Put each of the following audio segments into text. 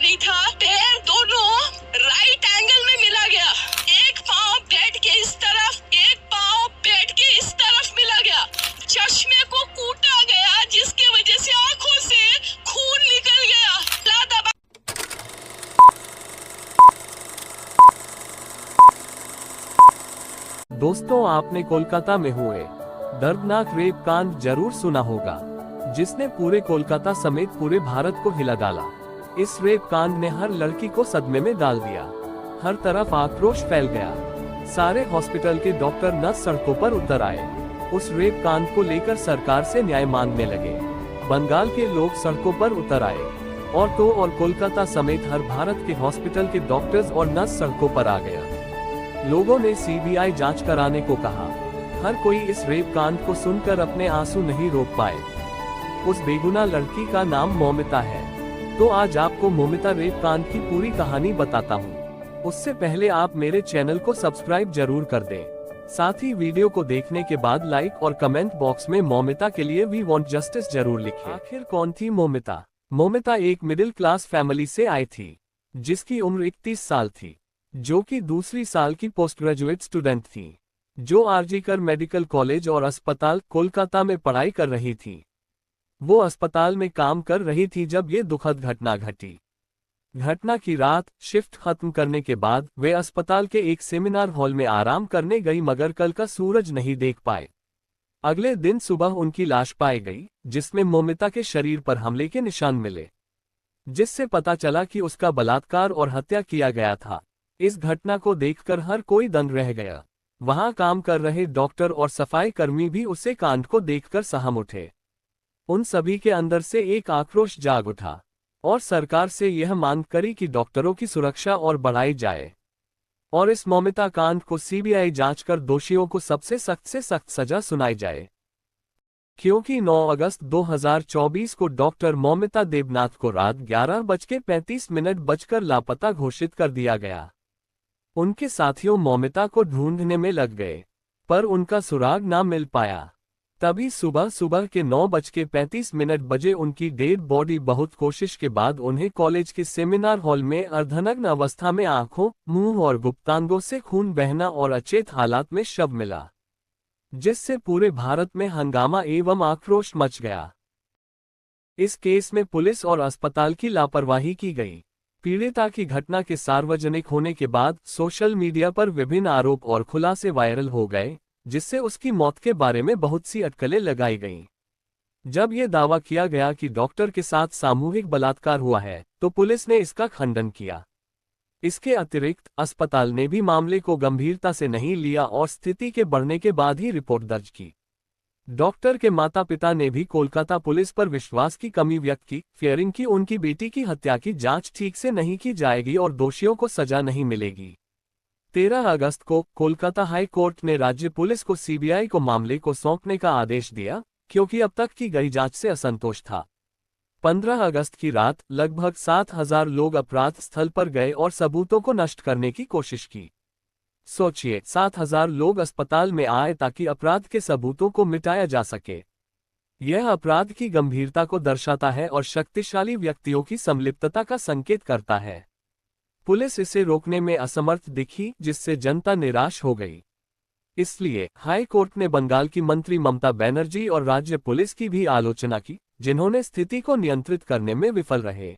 रही था, पैर दोनों राइट एंगल में मिला गया। एक पाँव बेड के इस तरफ, एक पाँव बेड के इस तरफ मिला गया। चश्मे को कूटा गया, जिसकी वजह से आंखों से खून निकल गया। दोस्तों, आपने कोलकाता में हुए दर्दनाक रेप कांड जरूर सुना होगा, जिसने पूरे कोलकाता समेत पूरे भारत को हिला डाला। इस रेप कांड ने हर लड़की को सदमे में डाल दिया। हर तरफ आक्रोश फैल गया। सारे हॉस्पिटल के डॉक्टर नर्स सड़कों पर उतर आए। उस रेप कांड को लेकर सरकार से न्याय मांगने लगे। बंगाल के लोग सड़कों पर उतर आए और कोलकाता समेत हर भारत के हॉस्पिटल के डॉक्टर्स और नर्स सड़कों पर आ गया। लोगों ने सीबीआई जांच कराने को कहा। हर कोई इस रेप कांड को सुनकर अपने आंसू नहीं रोक पाए। उस बेगुनाह लड़की का नाम मौमिता है। तो आज आपको मौमिता रेप कांड की पूरी कहानी बताता हूँ। उससे पहले आप मेरे चैनल को सब्सक्राइब जरूर कर दें। साथ ही वीडियो को देखने के बाद लाइक और कमेंट बॉक्स में मौमिता के लिए वी वांट जस्टिस जरूर लिखें। आखिर कौन थी मौमिता? मौमिता एक मिडिल क्लास फैमिली से आई थी, जिसकी उम्र 31 साल थी, जो कि दूसरी साल की पोस्ट ग्रेजुएट स्टूडेंट थी, जो आरजी कर मेडिकल कॉलेज और अस्पताल कोलकाता में पढ़ाई कर रही थी। वो अस्पताल में काम कर रही थी जब ये दुखद घटना घटी। घटना की रात शिफ्ट खत्म करने के बाद वे अस्पताल के एक सेमिनार हॉल में आराम करने गई, मगर कल का सूरज नहीं देख पाए। अगले दिन सुबह उनकी लाश पाई गई, जिसमें मौमिता के शरीर पर हमले के निशान मिले, जिससे पता चला कि उसका बलात्कार और हत्या किया गया था। इस घटना को देखकर हर कोई दंग रह गया। वहां काम कर रहे डॉक्टर और सफाई कर्मी भी उसे कांड को देखकर सहम उठे। उन सभी के अंदर से एक आक्रोश जाग उठा और सरकार से यह मांग करी कि डॉक्टरों की सुरक्षा और बढ़ाई जाए और इस मौमिता कांड को सीबीआई जांच कर दोषियों को सबसे सख्त से सख्त सजा सुनाई जाए। क्योंकि 9 अगस्त 2024 को डॉक्टर मौमिता देवनाथ को रात 11:35 बजकर लापता घोषित कर दिया गया। उनके साथियों मौमिता को ढूंढने में लग गए, पर उनका सुराग ना मिल पाया। तभी सुबह के 9:35 बजे उनकी डेड बॉडी बहुत कोशिश के बाद उन्हें कॉलेज के सेमिनार हॉल में अर्धनग्न अवस्था में आंखों, मुंह और गुप्तांगों से खून बहना और अचेत हालात में शव मिला, जिससे पूरे भारत में हंगामा एवं आक्रोश मच गया। इस केस में पुलिस और अस्पताल की लापरवाही की गई। पीड़िता की घटना के सार्वजनिक होने के बाद सोशल मीडिया पर विभिन्न आरोप और खुलासे वायरल हो गए, जिससे उसकी मौत के बारे में बहुत सी अटकलें लगाई गईं। जब यह दावा किया गया कि डॉक्टर के साथ सामूहिक बलात्कार हुआ है, तो पुलिस ने इसका खंडन किया। इसके अतिरिक्त अस्पताल ने भी मामले को गंभीरता से नहीं लिया और स्थिति के बढ़ने के बाद ही रिपोर्ट दर्ज की। डॉक्टर के माता पिता ने भी कोलकाता पुलिस पर विश्वास की कमी व्यक्त की, फियरिंग की उनकी बेटी की हत्या की जांच ठीक से नहीं की जाएगी और दोषियों को सजा नहीं मिलेगी। 13 अगस्त को कोलकाता हाई कोर्ट ने राज्य पुलिस को सीबीआई को मामले को सौंपने का आदेश दिया, क्योंकि अब तक की गई जांच से असंतोष था। 15 अगस्त की रात लगभग 7,000 लोग अपराध स्थल पर गए और सबूतों को नष्ट करने की कोशिश की। सोचिए, 7,000 लोग अस्पताल में आए ताकि अपराध के सबूतों को मिटाया जा सके। यह अपराध की गंभीरता को दर्शाता है और शक्तिशाली व्यक्तियों की संलिप्तता का संकेत करता है। पुलिस इसे रोकने में असमर्थ दिखी, जिससे जनता निराश हो गई। इसलिए हाई कोर्ट ने बंगाल की मंत्री ममता बनर्जी और राज्य पुलिस की भी आलोचना की, जिन्होंने स्थिति को नियंत्रित करने में विफल रहे,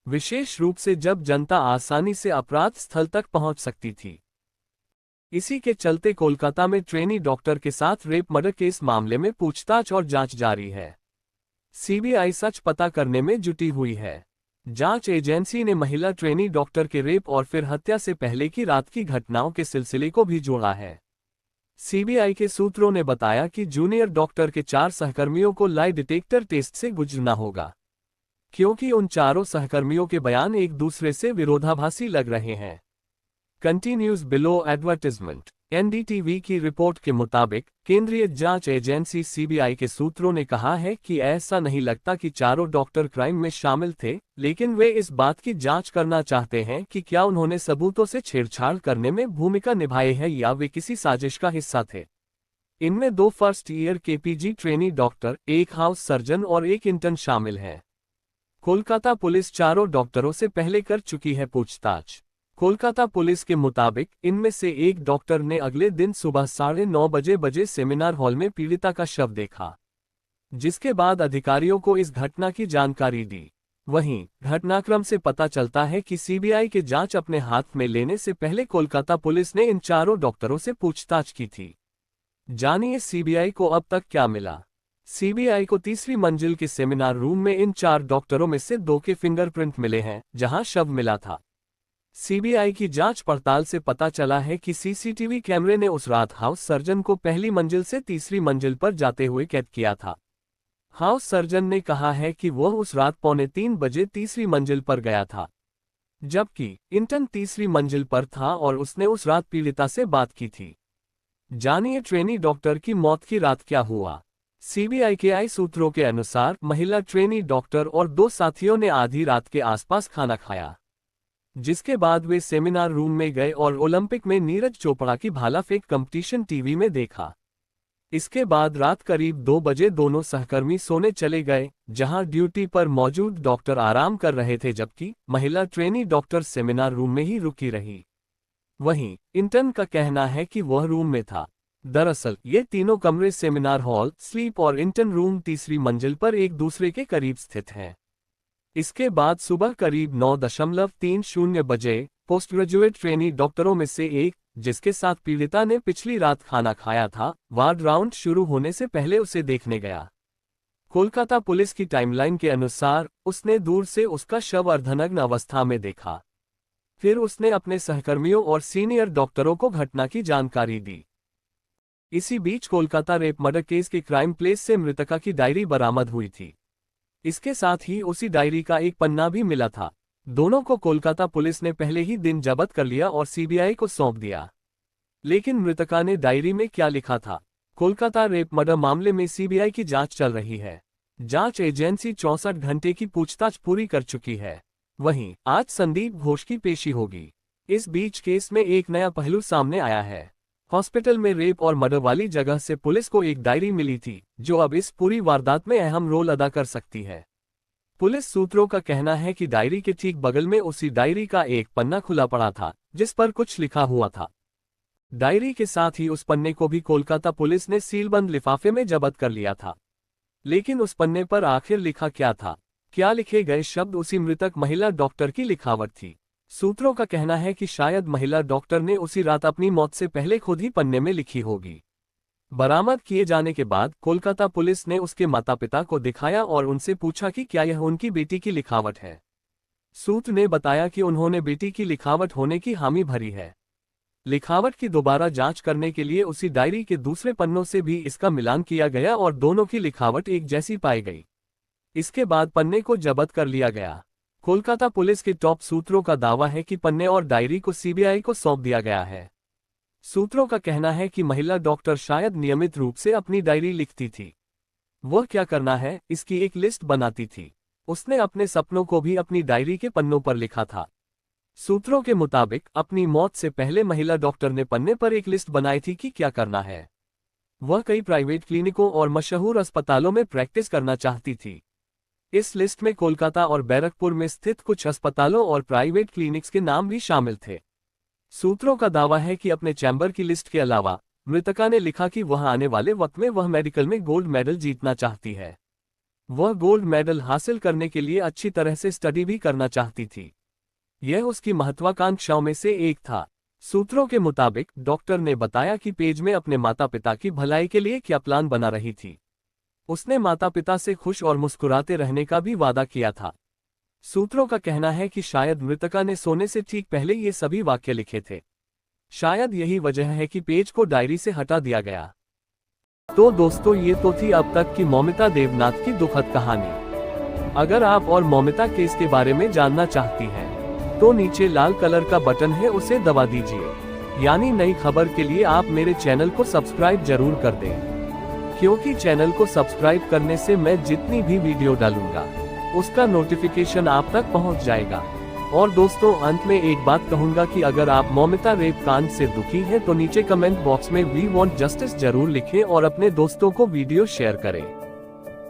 विशेष रूप से जब जनता आसानी से अपराध स्थल तक पहुंच सकती थी। इसी के चलते कोलकाता में ट्रेनी डॉक्टर के साथ रेप मर्डर केस मामले में पूछताछ और जांच जारी है। सीबीआई सच पता करने में जुटी हुई है। जांच एजेंसी ने महिला ट्रेनी डॉक्टर के रेप और फिर हत्या से पहले की रात की घटनाओं के सिलसिले को भी जोड़ा है। सीबीआई के सूत्रों ने बताया कि जूनियर डॉक्टर के 4 सहकर्मियों को लाई डिटेक्टर टेस्ट से गुजरना होगा, क्योंकि उन चारों सहकर्मियों के बयान एक दूसरे से विरोधाभासी लग रहे हैं। Continues below advertisement. एनडीटीवी की रिपोर्ट के मुताबिक केंद्रीय जांच एजेंसी सीबीआई के सूत्रों ने कहा है कि ऐसा नहीं लगता कि चारों डॉक्टर क्राइम में शामिल थे, लेकिन वे इस बात की जांच करना चाहते हैं कि क्या उन्होंने सबूतों से छेड़छाड़ करने में भूमिका निभाई है या वे किसी साजिश का हिस्सा थे। इनमें 2 first year KPG trainee doctor, एक हाउस सर्जन और एक इंटर्न शामिल हैं। कोलकाता पुलिस चारों डॉक्टरों से पहले कर चुकी है पूछताछ। कोलकाता पुलिस के मुताबिक इनमें से एक डॉक्टर ने अगले दिन सुबह 9:30 बजे सेमिनार हॉल में पीड़िता का शव देखा, जिसके बाद अधिकारियों को इस घटना की जानकारी दी। वहीं घटनाक्रम से पता चलता है कि सीबीआई के जांच अपने हाथ में लेने से पहले कोलकाता पुलिस ने इन चारों डॉक्टरों से पूछताछ की थी। जानिए सीबीआई को अब तक क्या मिला। सीबीआई को तीसरी मंजिल के सेमिनार रूम में इन 4 डॉक्टरों में से 2 के फिंगरप्रिंट मिले हैं, जहां शव मिला था। सीबीआई की जांच पड़ताल से पता चला है कि सीसीटीवी कैमरे ने उस रात हाउस सर्जन को पहली मंजिल से तीसरी मंजिल पर जाते हुए कैद किया था। हाउस सर्जन ने कहा है कि वह उस रात 2:45 बजे तीसरी मंजिल पर गया था, जबकि इंटर्न तीसरी मंजिल पर था और उसने उस रात पीड़िता से बात की थी। जानिए ट्रेनी डॉक्टर की मौत की रात क्या हुआ। सीबीआई के आई सूत्रों के अनुसार महिला ट्रेनी डॉक्टर और 2 साथियों ने आधी रात के आसपास खाना खाया, जिसके बाद वे सेमिनार रूम में गए और ओलंपिक में नीरज चोपड़ा की भाला फेंक कंपटीशन टीवी में देखा। इसके बाद रात करीब 2 बजे दोनों सहकर्मी सोने चले गए, जहां ड्यूटी पर मौजूद डॉक्टर आराम कर रहे थे, जबकि महिला ट्रेनी डॉक्टर सेमिनार रूम में ही रुकी रही। वहीं इंटर्न का कहना है कि वह रूम में था। दरअसल ये तीनों कमरे सेमिनार हॉल, स्लीप और इंटर्न रूम तीसरी मंजिल पर एक दूसरे के करीब स्थित हैं। इसके बाद सुबह करीब 9:30 बजे पोस्ट ग्रेजुएट ट्रेनी डॉक्टरों में से एक, जिसके साथ पीड़िता ने पिछली रात खाना खाया था, वार्ड राउंड शुरू होने से पहले उसे देखने गया। कोलकाता पुलिस की टाइमलाइन के अनुसार उसने दूर से उसका शव अर्धनग्न अवस्था में देखा। फिर उसने अपने सहकर्मियों और सीनियर डॉक्टरों को घटना की जानकारी दी। इसी बीच कोलकाता रेप मर्डर केस के क्राइम प्लेस से मृतका की डायरी बरामद हुई थी। इसके साथ ही उसी डायरी का एक पन्ना भी मिला था। दोनों को कोलकाता पुलिस ने पहले ही दिन जब्त कर लिया और सीबीआई को सौंप दिया। लेकिन मृतका ने डायरी में क्या लिखा था? कोलकाता रेप मर्डर मामले में सीबीआई की जांच चल रही है। जांच एजेंसी 64 घंटे की पूछताछ पूरी कर चुकी है। वहीं आज संदीप घोष की पेशी होगी। इस बीच केस में एक नया पहलू सामने आया है। हॉस्पिटल में रेप और मर्डर वाली जगह से पुलिस को एक डायरी मिली थी, जो अब इस पूरी वारदात में अहम रोल अदा कर सकती है। पुलिस सूत्रों का कहना है कि डायरी के ठीक बगल में उसी डायरी का एक पन्ना खुला पड़ा था, जिस पर कुछ लिखा हुआ था। डायरी के साथ ही उस पन्ने को भी कोलकाता पुलिस ने सीलबंद लिफाफे में जब्त कर लिया था। लेकिन उस पन्ने पर आखिर लिखा क्या था? क्या लिखे गए शब्द उसी मृतक महिला डॉक्टर की लिखावट थी? सूत्रों का कहना है कि शायद महिला डॉक्टर ने उसी रात अपनी मौत से पहले खुद ही पन्ने में लिखी होगी। बरामद किए जाने के बाद कोलकाता पुलिस ने उसके माता पिता को दिखाया और उनसे पूछा कि क्या यह उनकी बेटी की लिखावट है। सूत्र ने बताया कि उन्होंने बेटी की लिखावट होने की हामी भरी है। लिखावट की दोबारा जांच करने के लिए उसी डायरी के दूसरे पन्नों से भी इसका मिलान किया गया और दोनों की लिखावट एक जैसी पाई गई। इसके बाद पन्ने को जब्त कर लिया गया। कोलकाता पुलिस के टॉप सूत्रों का दावा है कि पन्ने और डायरी को सीबीआई को सौंप दिया गया है। सूत्रों का कहना है कि महिला डॉक्टर शायद नियमित रूप से अपनी डायरी लिखती थी। वह क्या करना है, इसकी एक लिस्ट बनाती थी। उसने अपने सपनों को भी अपनी डायरी के पन्नों पर लिखा था। सूत्रों के मुताबिक अपनी मौत से पहले महिला डॉक्टर ने पन्ने पर एक लिस्ट बनाई थी कि क्या करना है। वह कई प्राइवेट क्लिनिकों और मशहूर अस्पतालों में प्रैक्टिस करना चाहती थी। इस लिस्ट में कोलकाता और बैरकपुर में स्थित कुछ अस्पतालों और प्राइवेट क्लिनिक्स के नाम भी शामिल थे। सूत्रों का दावा है कि अपने चैम्बर की लिस्ट के अलावा मृतका ने लिखा कि वह आने वाले वक्त में वह मेडिकल में गोल्ड मेडल जीतना चाहती है। वह गोल्ड मेडल हासिल करने के लिए अच्छी तरह से स्टडी भी करना चाहती थी। यह उसकी महत्वाकांक्षाओं में से एक था। सूत्रों के मुताबिक डॉक्टर ने बताया कि पेज में अपने माता पिता की भलाई के लिए क्या प्लान बना रही थी। उसने माता पिता से खुश और मुस्कुराते रहने का भी वादा किया था। सूत्रों का कहना है कि शायद मृतका ने सोने से ठीक पहले ये सभी वाक्य लिखे थे। शायद यही वजह है कि पेज को डायरी से हटा दिया गया। तो दोस्तों, ये तो थी अब तक की मौमिता देवनाथ की दुखद कहानी। अगर आप और मौमिता केस के बारे में जानना चाहती हैं, तो नीचे लाल कलर का बटन है, उसे दबा दीजिए। यानी नई खबर के लिए आप मेरे चैनल को सब्सक्राइब जरूर कर दें, क्योंकि चैनल को सब्सक्राइब करने से मैं जितनी भी वीडियो डालूंगा उसका नोटिफिकेशन आप तक पहुंच जाएगा। और दोस्तों, अंत में एक बात कहूंगा कि अगर आप मौमिता रेप कांड से दुखी हैं तो नीचे कमेंट बॉक्स में वी वांट जस्टिस जरूर लिखें और अपने दोस्तों को वीडियो शेयर करें।